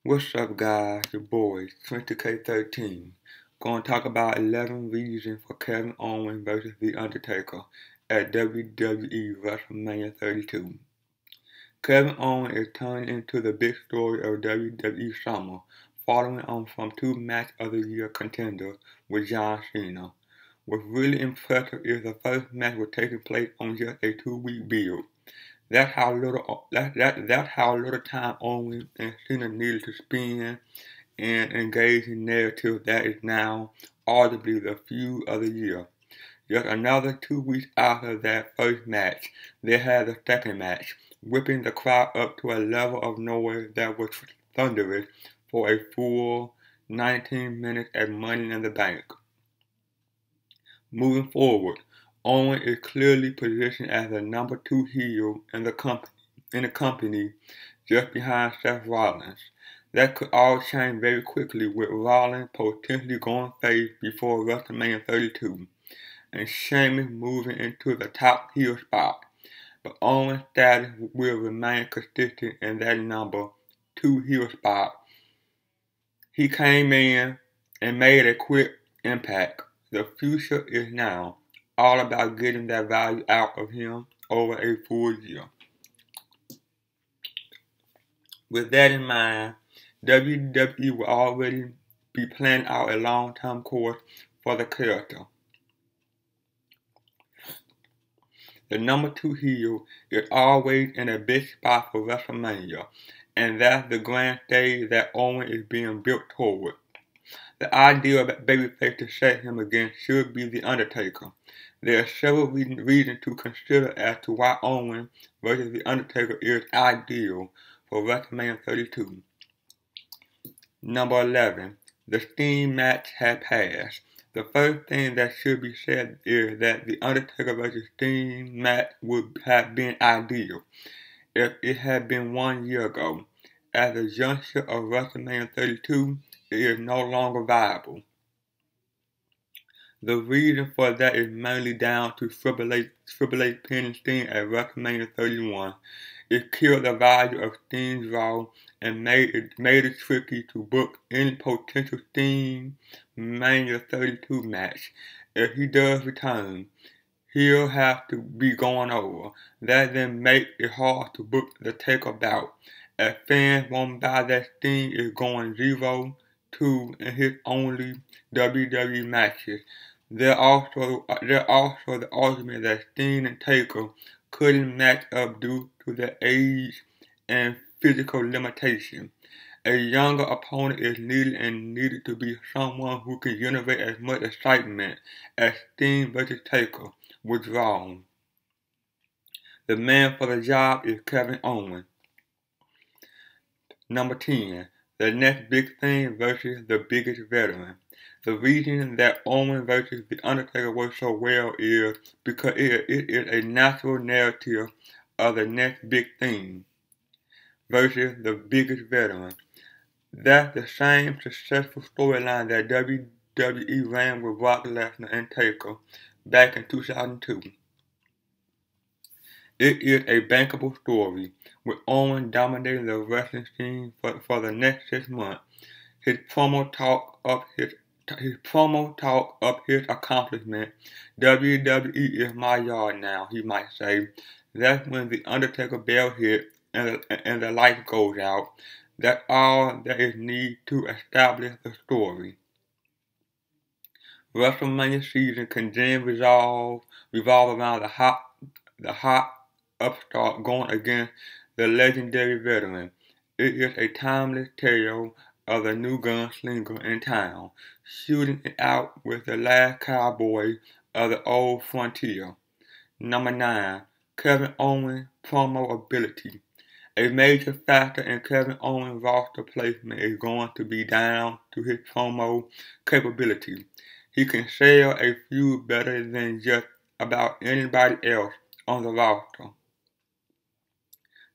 What's up, guys? Your boys, 20K13. Gonna talk about 11 reasons for Kevin Owens versus The Undertaker at WWE WrestleMania 32. Kevin Owens is turning into the big story of WWE summer, following on from two Match of the Year contenders with John Cena. What's really impressive is the first match was taking place on just a 2-week build. That's how little time Owens and Cena needed to spend and engage in narrative that is now arguably the feud of the year. Just another 2 weeks after that first match, they had the second match, whipping the crowd up to a level of noise that was thunderous for a full 19 minutes at Money in the Bank. Moving forward, Owens is clearly positioned as the number 2 heel in the company, just behind Seth Rollins. That could all change very quickly, with Rollins potentially going face before WrestleMania 32, and Sheamus moving into the top heel spot. But Owens' status will remain consistent in that number 2 heel spot. He came in and made a quick impact. The future is now all about getting that value out of him over a full year. With that in mind, WWE will already be planning out a long-term course for the character. The number 2 heel is always in a big spot for WrestleMania, and that's the grand stage that Owens is being built toward. The ideal babyface to set him against should be The Undertaker. There are several reasons to consider as to why Owens versus The Undertaker is ideal for WrestleMania 32. Number 11. The Steam match had passed. The first thing that should be said is that The Undertaker vs. Steam match would have been ideal if it had been 1 year ago. At the juncture of WrestleMania 32, it is no longer viable. The reason for that is mainly down to Triple H pinning Sting at WrestleMania 31. It killed the value of Sting's Raw and made it tricky to book any potential Sting Mania 32 match. If he does return, he'll have to be going over. That then makes it hard to book the Taker bout, as fans won't buy that Sting is going 0-2 in his only WWE matches. There's also the argument that Sting and Taker couldn't match up due to their age and physical limitation. A younger opponent is needed to be someone who can generate as much excitement as Sting vs. Taker was wrong. The man for the job is Kevin Owens. Number 10. The next big thing versus the biggest veteran. The reason that Owens vs. The Undertaker works so well is because it is a natural narrative of the next big thing versus the biggest veteran. That's the same successful storyline that WWE ran with Brock Lesnar and Taker back in 2002. It is a bankable story, with Owens dominating the wrestling scene for the next 6 months. His promo talk up his accomplishment. WWE is my yard now, he might say. That's when the Undertaker bell hit and the light goes out. That's all that is needed to establish the story. WrestleMania season can then revolve around the hot upstart going against the legendary veteran. It is a timeless tale of the new gunslinger in town, shooting it out with the last cowboy of the old frontier. Number 9. Kevin Owens' promo ability. A major factor in Kevin Owens' roster placement is going to be down to his promo capability. He can sell a feud better than just about anybody else on the roster.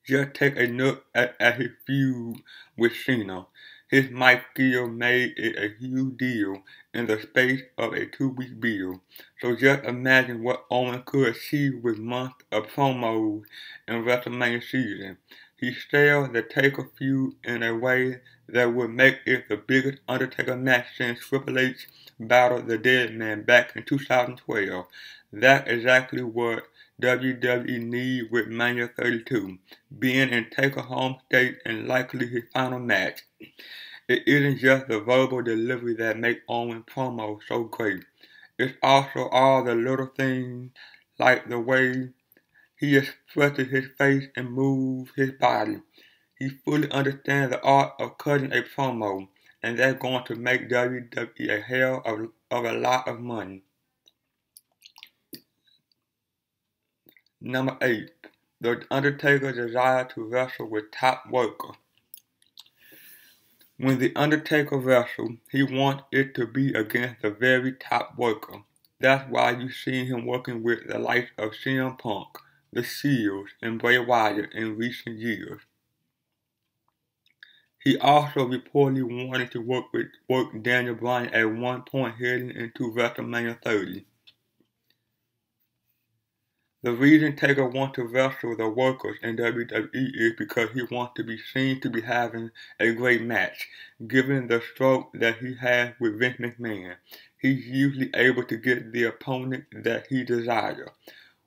Just take a look at his feud with Cena. His mic skill made it a huge deal in the space of a 2-week build. So just imagine what Owens could achieve with months of promos in WrestleMania season. He styled the Taker feud in a way that would make it the biggest Undertaker match since Triple H battled the Dead Man back in 2012. That's exactly what WWE needs with Mania 32, being in Taker's home state and likely his final match. It isn't just the verbal delivery that makes Owens' promo so great. It's also all the little things, like the way he expresses his face and moves his body. He fully understands the art of cutting a promo, and that's going to make WWE a hell of a lot of money. Number 8. The Undertaker's desire to wrestle with top workers. When The Undertaker wrestles, he wants it to be against the very top worker. That's why you see him working with the likes of CM Punk, The Shield, and Bray Wyatt in recent years. He also reportedly wanted to work Daniel Bryan at one point heading into WrestleMania 30. The reason Taker wants to wrestle the workers in WWE is because he wants to be seen to be having a great match. Given the stroke that he has with Vince McMahon, he's usually able to get the opponent that he desires.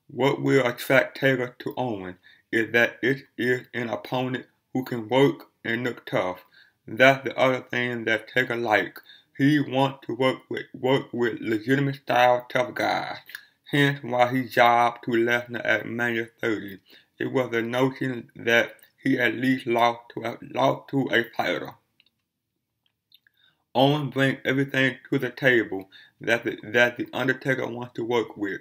What will attract Taker to Owens is that it is an opponent who can work and look tough. That's the other thing that Taker likes. He wants to work with legitimate style tough guys. Hence why he jobbed to Lesnar at Mania 30. It was the notion that he at least lost to a fighter. Owens brings everything to the table that the Undertaker wants to work with.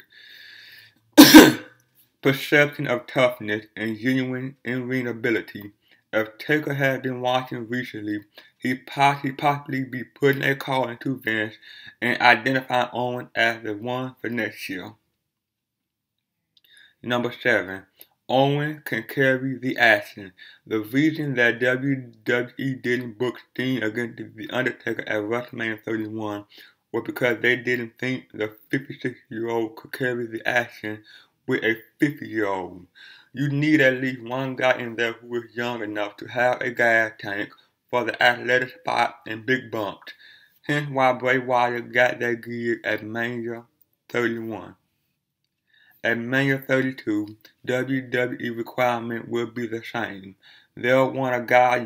Perception of toughness and genuine in-ring ability. If Taker had been watching recently, he'd possibly be putting a call into Vince and identifying Owens as the one for next year. Number 7. Owens can carry the action. The reason that WWE didn't book Sting against The Undertaker at WrestleMania 31 was because they didn't think the 56-year-old could carry the action with a 50-year-old. You need at least one guy in there who is young enough to have a gas tank for the athletic spot and big bumps. Hence why Bray Wyatt got that gig at Mania 31. At Mania 32, WWE requirement will be the same. They'll want a guy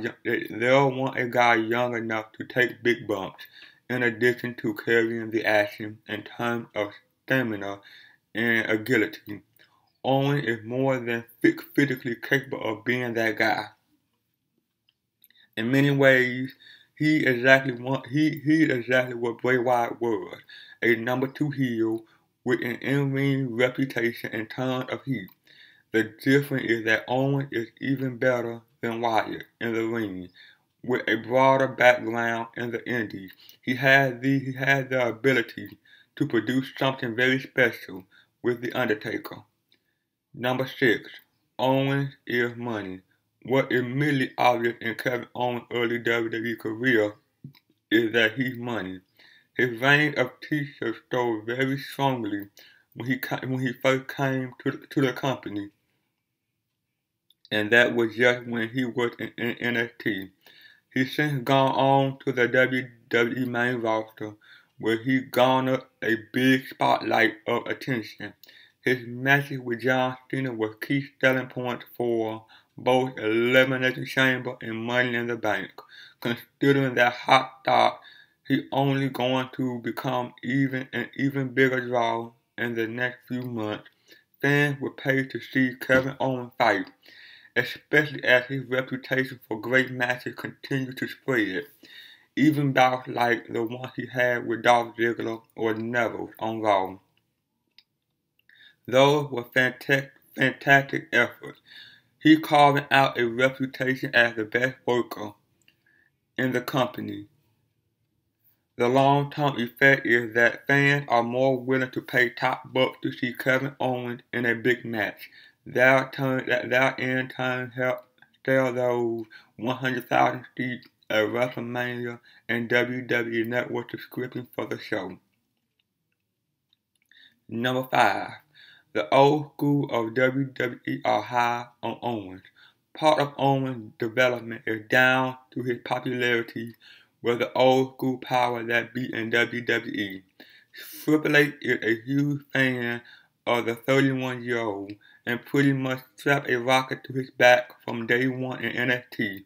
young enough to take big bumps, in addition to carrying the action in terms of stamina and agility. Owens is more than physically capable of being that guy. In many ways, he exactly what Bray Wyatt was, a number 2 heel with an in-ring reputation in terms of heat. The difference is that Owens is even better than Wyatt in the ring. With a broader background in the Indies, he had the ability to produce something very special with The Undertaker. Number 6. Owens is money. What is immediately obvious in Kevin Owens' early WWE career is that he's money. His reign of t-shirts stole very strongly when he first came to the company, and that was just when he was in NXT. He's since gone on to the WWE main roster, where he garnered a big spotlight of attention. His matches with John Cena were key selling points for both Elimination Chamber and Money in the Bank. Considering that hot start, he's only going to become an even bigger draw in the next few months. Fans will pay to see Kevin Owens fight, especially as his reputation for great matches continues to spread. Even bouts like the one he had with Dolph Ziggler or Neville on Raw. Those were fantastic efforts. He carving out a reputation as the best worker in the company. The long-term effect is that fans are more willing to pay top bucks to see Kevin Owens in a big match. That in turn help sell those 100,000 seats at WrestleMania and WWE Network subscription for the show. Number 5. The old school of WWE are high on Owens. part of Owens' development is down to his popularity with the old school power that be in WWE. Triple H is a huge fan of the 31-year-old and pretty much strapped a rocket to his back from day one in NXT.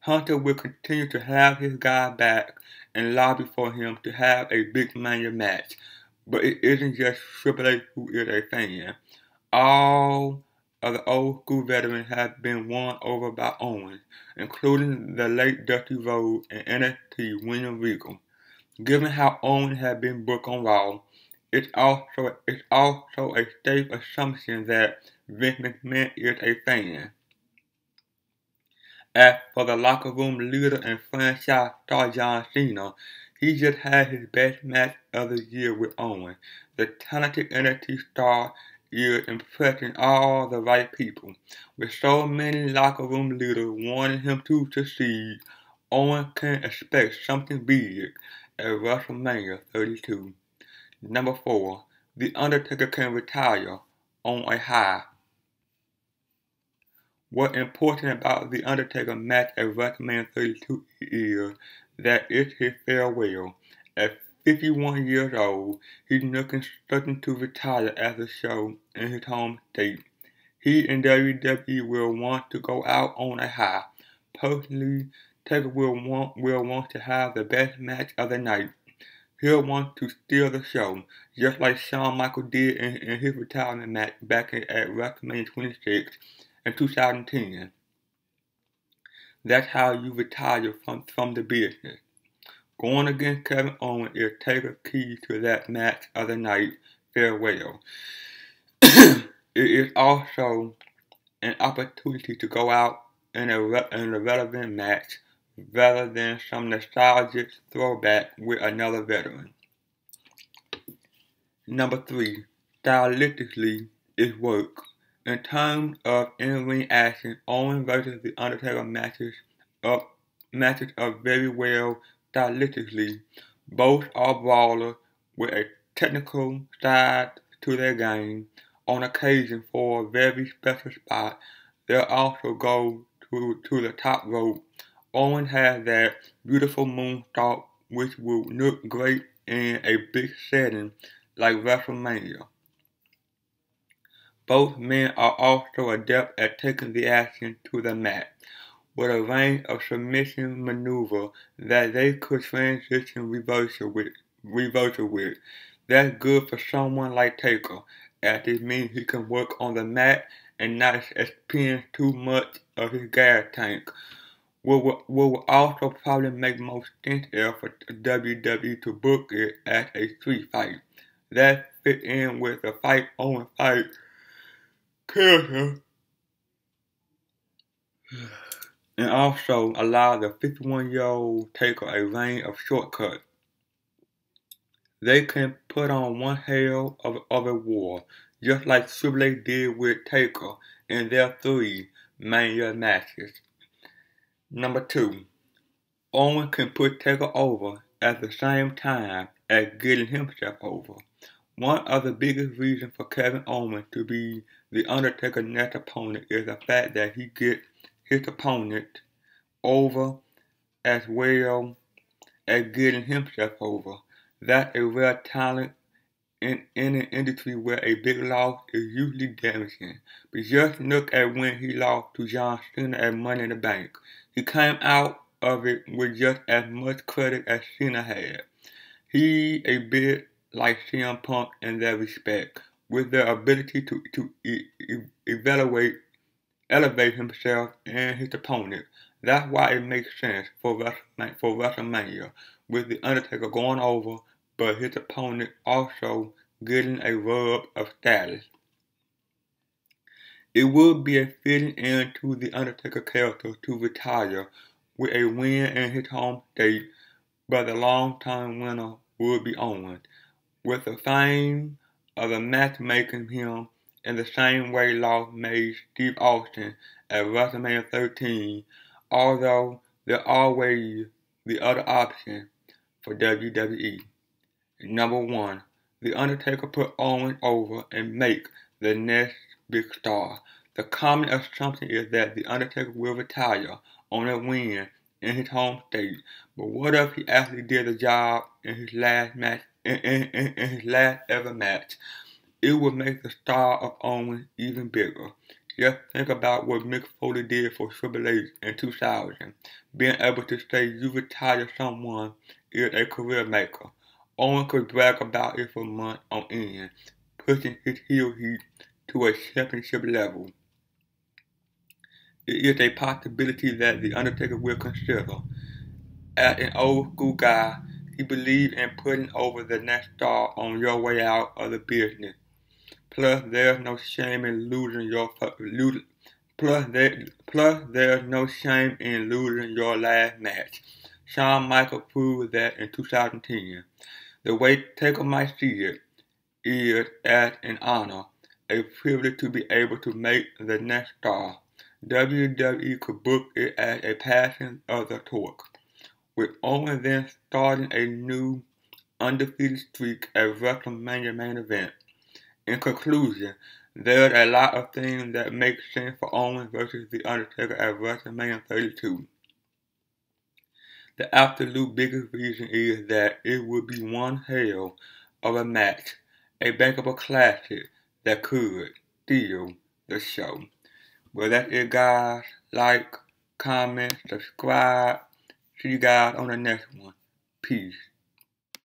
Hunter will continue to have his guy back and lobby for him to have a big Mania match, but it isn't just Triple H who is a fan. All of the old school veterans have been won over by Owens, including the late Dusty Rhodes and NXT William Regal. Given how Owens has been booked on Raw, it's also a safe assumption that Vince McMahon is a fan. As for the locker room leader and franchise star John Cena, he just had his best match of the year with Owens. The talented NXT star is impressing all the right people. With so many locker room leaders wanting him to succeed, Owens can expect something big at WrestleMania 32. Number 4. The Undertaker can retire on a high. What's important about the Undertaker match at WrestleMania 32 is that it's his farewell. At 51 years old, he's looking certain to retire after the show in his home state. He and WWE will want to go out on a high. Personally, Taker will want to have the best match of the night. He'll want to steal the show, just like Shawn Michaels did in his retirement match back at WrestleMania 26 in 2010. That's how you retire from the business. Going against Kevin Owens is Taker's key to that match of the night farewell. It is also an opportunity to go out in a relevant match rather than some nostalgic throwback with another veteran. Number 3. Stylistically, it works. In terms of in-ring action, Owens vs. The Undertaker matches up very well stylistically. Both are brawlers with a technical side to their game. On occasion, for a very special spot, they'll also go to the top rope. Owens has that beautiful moonsault which will look great in a big setting like WrestleMania. Both men are also adept at taking the action to the mat, with a range of submission maneuvers that they could transition reversal with. That's good for someone like Taker, as it means he can work on the mat and not expend too much of his gas tank. What will also probably make most sense is for WWE to book it as a street fight. That fits in with the fight Owens fight character and also allow the 51-year-old Taker a range of shortcuts. They can put on one hell of a war, just like Triple H did with Taker in their 3 Mania matches. Number 2. Owens can put Taker over at the same time as getting himself over. One of the biggest reasons for Kevin Owens to be the Undertaker's next opponent is the fact that he gets his opponent over as well as getting himself over. That's a rare talent in an industry where a big loss is usually damaging. But just look at when he lost to John Cena at Money in the Bank. He came out of it with just as much credit as Cena had. He a bit like CM Punk in that respect, with the ability to elevate himself and his opponent. That's why it makes sense for WrestleMania, with The Undertaker going over, but his opponent also getting a rub of status. It would be a fitting end to The Undertaker character to retire with a win in his home state, but the long-term winner would be Owens, with the fame of the match making him in the same way loss made Steve Austin at WrestleMania 13, although there's always the other option for WWE. Number 1. The Undertaker put Owens over and make the next big star. The common assumption is that The Undertaker will retire on a win in his home state, but what if he actually did the job in his last match, in his last ever match? It would make the star of Owens even bigger. Just think about what Mick Foley did for Triple H in 2000. Being able to say you retire someone is a career maker. Owens could brag about it for months on end, pushing his heel heat to a championship level. It is a possibility that The Undertaker will consider. As an old school guy, he believed in putting over the next star on your way out of the business. Plus, there's no shame in losing your last match. Shawn Michaels proved that in 2010. The way Taker might see it is as an honor, a privilege to be able to make the next star. WWE could book it as a passing of the torch, with Owens then starting a new undefeated streak at WrestleMania main event. In conclusion, there's a lot of things that make sense for Owens versus The Undertaker at WrestleMania 32. The absolute biggest reason is that it would be one hell of a match, a bankable classic that could steal the show. Well, that's it, guys. Like, comment, subscribe. See you guys on the next one. Peace.